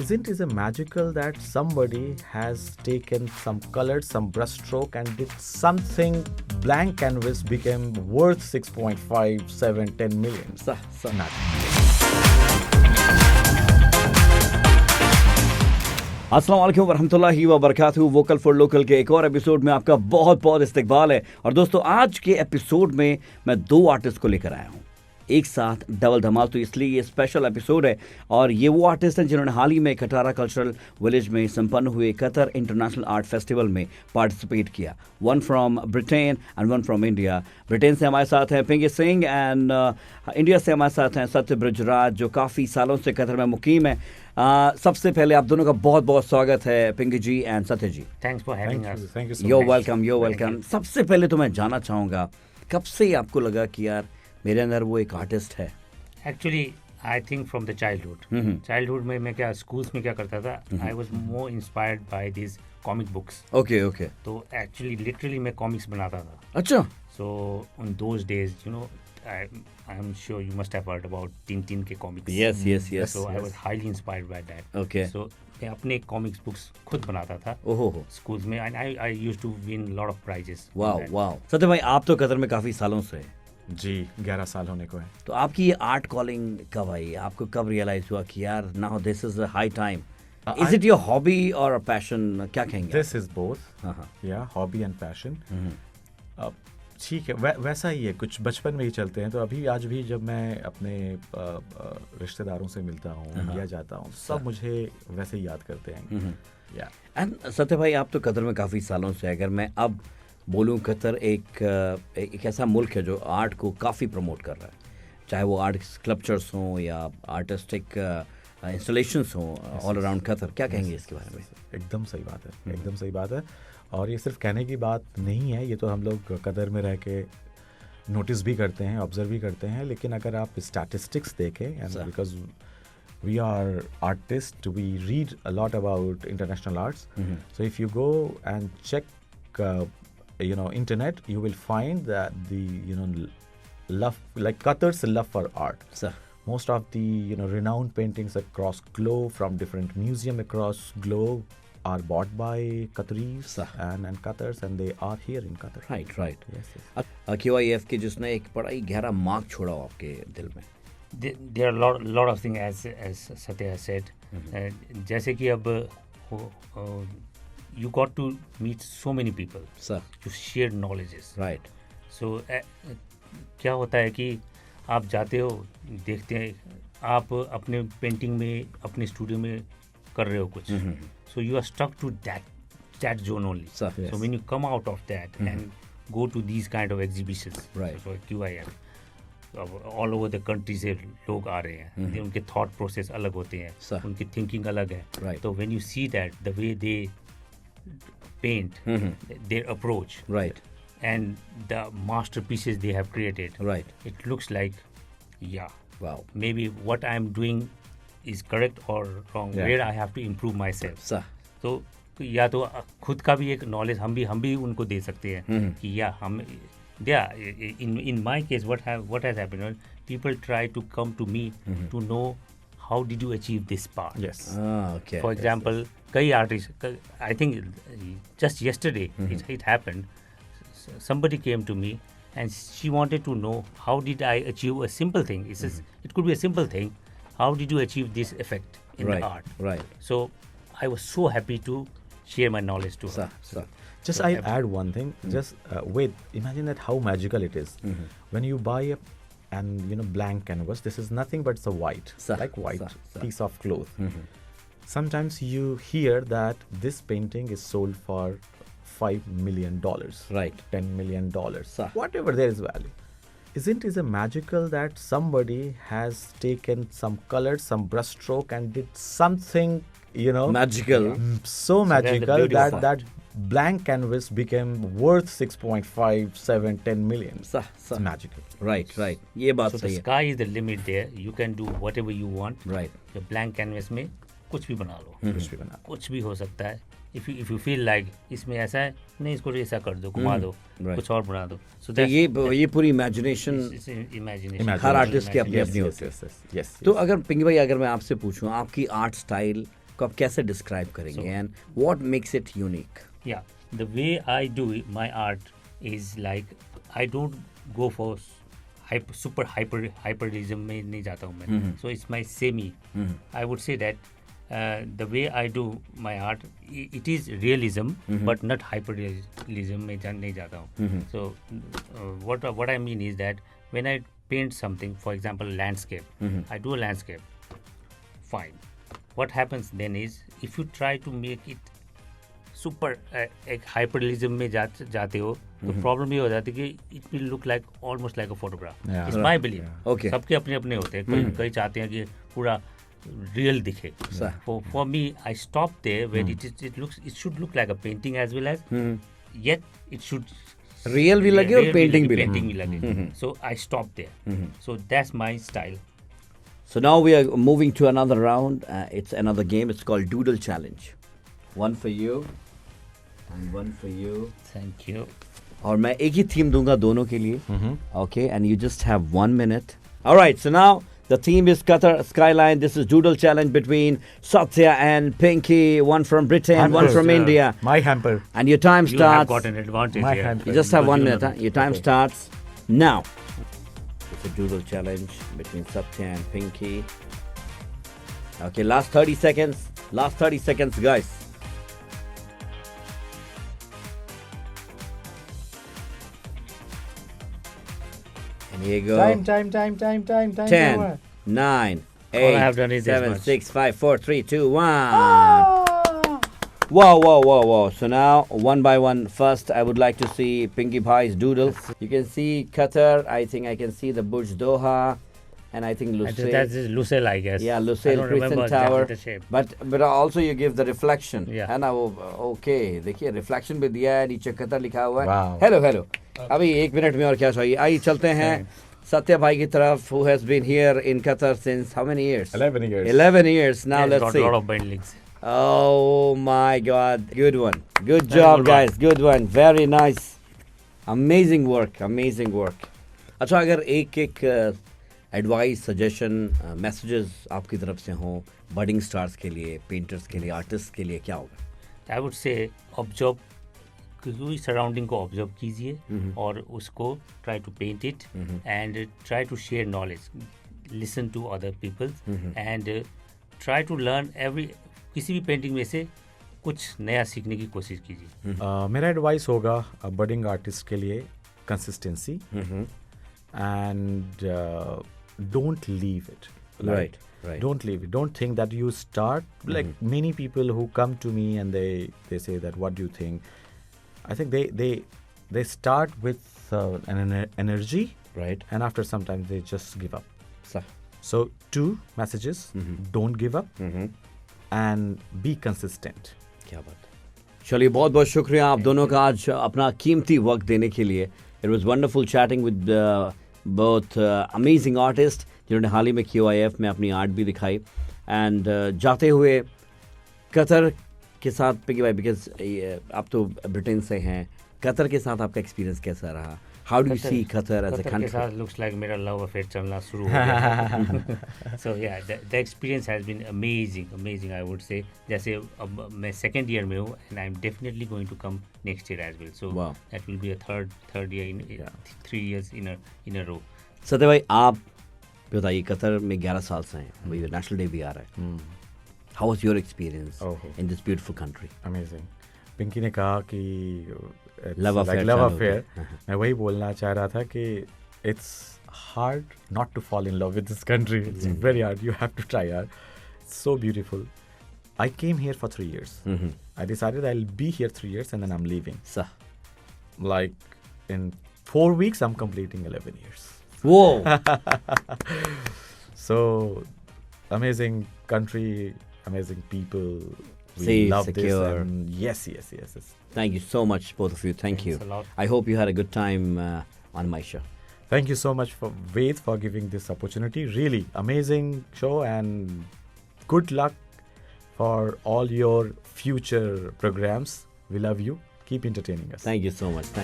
Isn't it magical that somebody has taken some color, some brushstroke, and did something blank canvas became worth 6.5, 7, 10 million? Magic. अस्सलाम वालेकुम वरहमतुल्लाहि व बरकातहू। Vocal for local के एक और episode में आपका बहुत बहुत इस्तकबाल है। और दोस्तों, आज के एपिसोड में मैं दो आर्टिस्ट को लेकर आया हूँ एक साथ, डबल धमाल। तो इसलिए ये स्पेशल एपिसोड है। और ये वो आर्टिस्ट हैं जिन्होंने हाल ही में कटारा कल्चरल विलेज में संपन्न हुए कतर इंटरनेशनल आर्ट फेस्टिवल में पार्टिसिपेट किया। One from Britain and one from India. Britain से हमारे साथ हैं पिंकी सिंह एंड इंडिया से हमारे साथ हैं सत्य बृजराज, जो काफ़ी सालों से कतर में मुकीम है। सबसे पहले आप दोनों का बहुत बहुत स्वागत है, Pinky ji and Satya ji. Thanks for having us. Thank you so यो much. Welcome, you're welcome. सबसे पहले तो मैं जानना चाहूँगा, कब से आपको लगा कि यार मेरे अंदर वो एक आर्टिस्ट है? Actually I think from the childhood में मैं क्या स्कूल्स में क्या करता था, I was more inspired by this comic books. Okay okay. तो एक्चुअली लिटरली मैं कॉमिक्स बनाता था। अच्छा। So on those days you know I am sure you must have heard about Tinkle comics. Yes yes yes. So I was highly inspired by that. Okay. So मैं अपने comics books खुद बनाता था ओहो। Schools में, and I used to win lot of prizes. Wow wow. Satya भाई, आप तो कतर में काफ़ी सालों से हैं। जी 11 साल होने को है। तो आपकी ये आर्ट कॉलिंग कब आई? आपको कब रियलाइज हुआ कि यार now this is a high time? Is it your hobby और पैशन? क्या कहेंगे? This is both. हाँ। Yeah, hobby and passion. अब ठीक है, वैसा ही है, कुछ बचपन में ही चलते हैं। तो अभी आज भी जब मैं अपने रिश्तेदारों से मिलता हूँ, इंडिया जाता हूँ, सब मुझे वैसे ही याद करते हैं। या एंड सत्य भाई, आप तो कतर में काफ़ी सालों से, अगर मैं अब बोलूँ, कतर एक ऐसा मुल्क है जो आर्ट को काफ़ी प्रमोट कर रहा है, चाहे वो आर्ट स्कल्पचर्स हों या आर्टिस्टिक इंस्टॉलेशंस हों ऑल अराउंड कतर। क्या कहेंगे इसके बारे में? एकदम सही बात है, एकदम सही बात है। और ये सिर्फ कहने की बात नहीं है, ये तो हम लोग कतर में रह के नोटिस भी करते हैं, ऑब्जर्व भी करते हैं। लेकिन अगर आप स्टैटिस्टिक्स देखें, and because we are artists, we read a lot about international arts. So if you go and check internet, you will find that the love, like Qatar's love for art. Sir. Most of the renowned paintings across globe from different museum across globe are bought by Qataris and Qatars, and they are here in Qatar. Right. Yes. QIF के जिसने एक बड़ा ही गहरा mark छोड़ा हो आपके दिल में। There are lot of things as Satya has said. जैसे कि अब you got to meet so many people to share knowledges. Right. So क्या होता है कि आप जाते हो, देखते हैं, आप अपने पेंटिंग में अपने स्टूडियो में कर रहे हो कुछ, so you are stuck to that zone only. Yes. So when you come out of that and go to these kind of exhibitions, Right. so QIF, all over the country से लोग आ रहे हैं, उनके थॉट प्रोसेस अलग होते हैं, उनकी thinking अलग है। तो when you see that the way they paint, their approach, right, and the masterpieces they have created, right, it looks like wow, maybe what I am doing is correct or wrong, where I have to improve myself. तो या तो खुद का भी एक knowledge हम भी उनको दे सकते हैं कि या हम in my case what has happened, people try to come to me to know how did you achieve this part. Yes. Okay. For example, kai artists, I think just yesterday it happened, somebody came to me and she wanted to know how did I achieve a simple thing. It says it could be a simple thing, how did you achieve this effect in the art. Right. So I was so happy to share my knowledge to her. Just I'll add one thing. Just wait. Imagine that how magical it is when you buy a blank canvas. This is nothing but it's a white piece of cloth. Sometimes you hear that this painting is sold for $5 million, right? $10 million, whatever there is value. Isn't it magical that somebody has taken some color, some brushstroke, and did something magical, so magical that blank canvas became worth 6.5, 7, 10 million. It's magical. Right. ये बात So सही the है। sky is the limit there. You can do whatever you want. Right. The blank canvas में कुछ भी बना लो, कुछ भी हो सकता है। If you feel like इसमें ऐसा है, नहीं इसको ऐसा कर दो, घुमा दो, कुछ और बना दो। So तो ये पूरी इमेजिनेशन imagination हर आर्टिस्ट की अपनी अपनी होती है। Yes. तो अगर पिंकी भाई, अगर मैं आपसे पूछूं, आपकी आर्ट स्टाइल को आप कैसे डिस्क्राइब करेंगे and what makes it unique? Yeah, the way I do my art is like I don't go for super hyperrealism में नहीं जाता हूँ मैं. So it's my semi. I would say that the way I do my art, it is realism, but not hyperrealism में नहीं जाता हूँ. So what I mean is that when I paint something, for example landscape, I do a landscape. Fine. What happens then is if you try to make it super एक हाइपरलिज्म में जाते हो तो problem ये हो जाती है कि it will look like almost like a photograph. It's my believe. Okay, सबके अपने अपने होते हैं. कई चाहते हैं कि पूरा रियल दिखे. For me I stop there when it should look like a painting as well as yet it should real भी लगे और पेंटिंग भी लगे. So I stop there. So that's my style. So now we are moving to another round. It's another game. It's called Doodle Challenge. One for you and one for you. Thank you. और मैं एक ही theme दूंगा दोनों के लिए. Okay, and you just have 1 minute. All right, so now the theme is Qatar Skyline. This is Doodle Challenge between Satya and Pinky. One from Britain, one from India. My hamper. And your time You have starts. got an advantage My here. hamper. You just have 1 minute. Huh? Your time starts now. It's a Doodle Challenge between Satya and Pinky. Okay, last 30 seconds. Last 30 seconds, guys. And here you go. Time. 10, 9, I 8, have done is this 7, much. 6, 5, 4, 3, 2, 1. Wow. So now, one by one, first I would like to see Pinkie Pie's doodle. You can see Qatar. I think I can see the Burj Doha. And I think Lusail. That's Lusail, I guess. Yeah, I Lusail don't Crescent remember Tower. exactly the shape. But also you give the reflection. Yeah. है ना वो okay. देखिए reflection भी दिया है, नीचे Qatar लिखा हुआ है. Wow. Hello. अभी 1 मिनट में और क्या चाहिए? आइए चलते हैं सत्या भाई की तरफ, who has been here in Qatar since how many years? 11 years. 11 years. Now He's let's got see. a lot of bindings. Oh my God. Good one. Good Very job good guys. Good one. Very nice. Amazing work. अच्छा अगर एक advice, suggestion, messages आपकी तरफ से हों budding stars के लिए, painters के लिए, आर्टिस्ट के लिए, क्या होगा? I would say ऑब्जर्व, क्योंकि सराउंडिंग को ऑब्जर्व कीजिए और उसको try to paint it and try to share knowledge, listen to other people and try to learn every. किसी भी पेंटिंग में से कुछ नया सीखने की कोशिश कीजिए. मेरा एडवाइस होगा बडिंग आर्टिस्ट के लिए consistency and don't leave it. Right. Don't leave it. Don't think that you start like many people who come to me and they say that what do you think? I think they start with an energy, Right. and after some time they just give up. Sir. So 2 messages: don't give up and be consistent. क्या बात है. चलिए बहुत बहुत शुक्रिया आप दोनों का आज अपना कीमती वक्त देने के लिए. It was wonderful chatting with both amazing artists जिन्होंने हाल ही में QIF में अपनी आर्ट भी दिखाई. एंड जाते हुए कतर के साथ पिंकी भाई, बिकॉज आप तो ब्रिटेन से हैं, कतर के साथ आपका एक्सपीरियंस कैसा रहा? How do you see Qatar as a Qatar के कंट्री? साथ लुक्स लाइक मेरा लव अफेयर चलना शुरू हो गया. So yeah the experience has been amazing I would say. जैसे अब मैं सेकंड ईयर में हूँ and I am definitely going to come next year as well. So Wow. That will be a third year in 3 years in a row. Satya भाई आप बताइए, Qatar में 11 साल से हैं, वही नेशनल डे भी आ रहा है. How was your experience in this beautiful country? Amazing. Pinky ने कहा कि Love affair लव चालू हो अफेयर. गया. मैं वही बोलना चाह रहा था कि it's hard not to fall in love with this country. It's very hard. You have to try यार. So beautiful. I came here for 3 years. I decided I'll be here 3 years and then I'm leaving. Sir. Like in 4 weeks, I'm completing 11 years. Whoa. So amazing country, amazing people. We Safe, love secure. this. And yes. Thank you so much, both of you. Thank you. Thanks a lot. I hope you had a good time on my show. Thank you so much for Ved for giving this opportunity. Really amazing show and good luck for all your future programs. We love you. Keep entertaining us. Thank you so much.